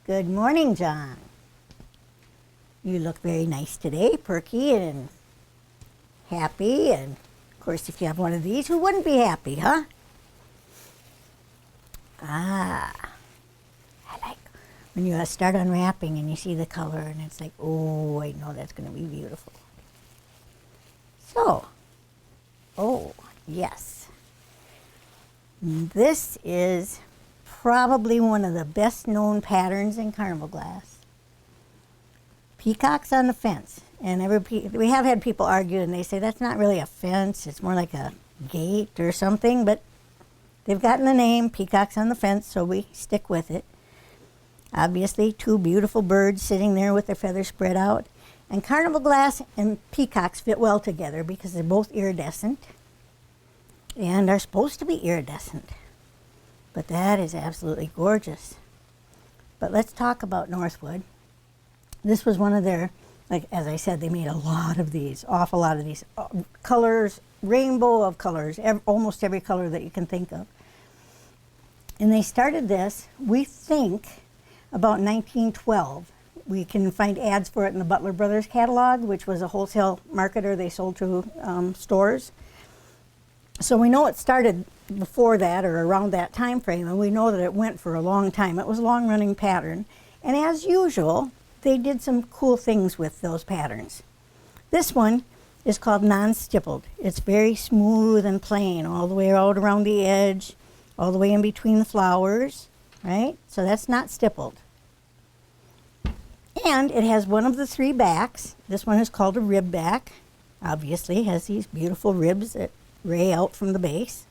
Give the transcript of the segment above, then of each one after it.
Good morning, John. You look very nice today, perky and happy. And of course, if you have one of these, who wouldn't be happy, huh? I like when you start unwrapping and you see the color and it's like, oh, I know that's going to be beautiful. So, oh, yes. This is probably one of the best known patterns in Carnival glass. Peacocks on the fence. And we have had people argue and they say that's not really a fence, it's more like a gate or something, but they've gotten the name Peacocks on the fence, so we stick with it. Obviously, two beautiful birds sitting there with their feathers spread out. And Carnival glass and peacocks fit well together because they're both iridescent and are supposed to be iridescent. But that is absolutely gorgeous. But let's talk about Northwood. This was one of their, like as I said, they made a lot of these, awful lot of these colors, rainbow of colors, almost every color that you can think of. And they started this, we think, about 1912. We can find ads for it in the Butler Brothers catalog, which was a wholesale marketer they sold to stores. So we know it started before that or around that time frame, and we know that it went for a long time. It was a long-running pattern. And as usual, they did some cool things with those patterns. This one is called non-stippled. It's very smooth and plain all the way out around the edge, all the way in between the flowers, right? So that's not stippled. And it has one of the three backs. This one is called a rib back. Obviously, it has these beautiful ribs that ray out from the base.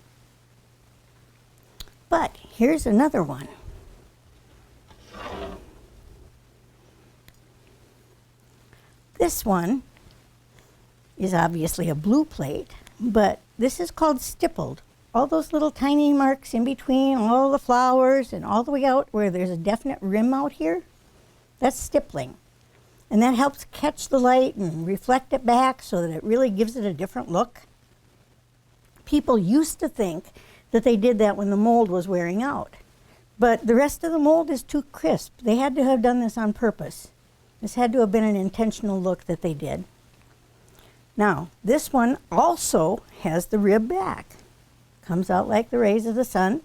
But here's another one. This one is obviously a blue plate, but this is called stippled. All those little tiny marks in between all the flowers and all the way out where there's a definite rim out here, that's stippling. And that helps catch the light and reflect it back so that it really gives it a different look. People used to think that they did that when the mold was wearing out. But the rest of the mold is too crisp. They had to have done this on purpose. This had to have been an intentional look that they did. Now, this one also has the rib back. Comes out like the rays of the sun.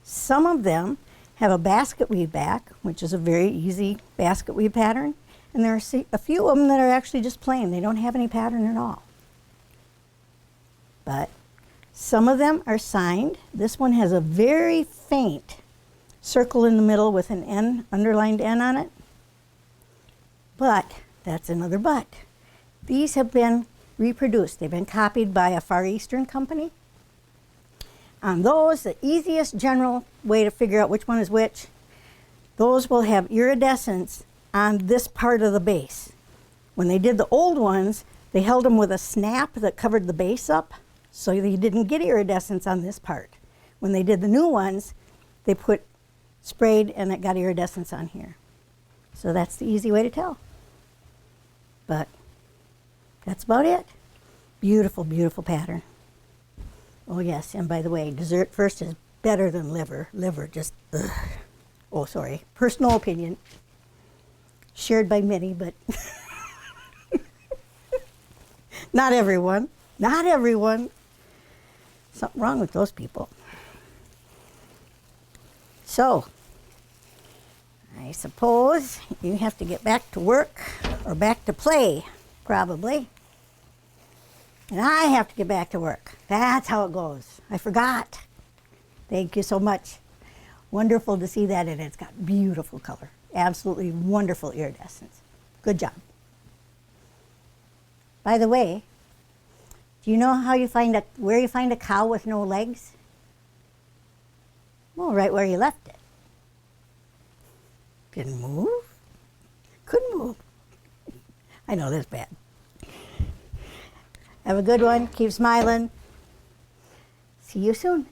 Some of them have a basket weave back, which is a very easy basket weave pattern. And there are a few of them that are actually just plain. They don't have any pattern at all. But some of them are signed. This one has a very faint circle in the middle with an N, underlined N on it. But, that's another but. These have been reproduced. They've been copied by a Far Eastern company. On those, the easiest general way to figure out which one is which, those will have iridescence on this part of the base. When they did the old ones, they held them with a snap that covered the base up, so you didn't get iridescence on this part. When they did the new ones, they sprayed and it got iridescence on here. So that's the easy way to tell. But that's about it. Beautiful, beautiful pattern. Oh yes, and by the way, dessert first is better than liver. Liver just, ugh. Oh sorry, personal opinion. Shared by many, but not everyone. Not everyone. Something wrong with those people. So, I suppose you have to get back to work or back to play, probably. And I have to get back to work. That's how it goes. I forgot. Thank you so much. Wonderful to see that, and it's got beautiful color. Absolutely wonderful iridescence. Good job. By the way, do you know how where you find a cow with no legs? Well, right where you left it. Didn't move. Couldn't move. I know that's bad. Have a good one. Keep smiling. See you soon.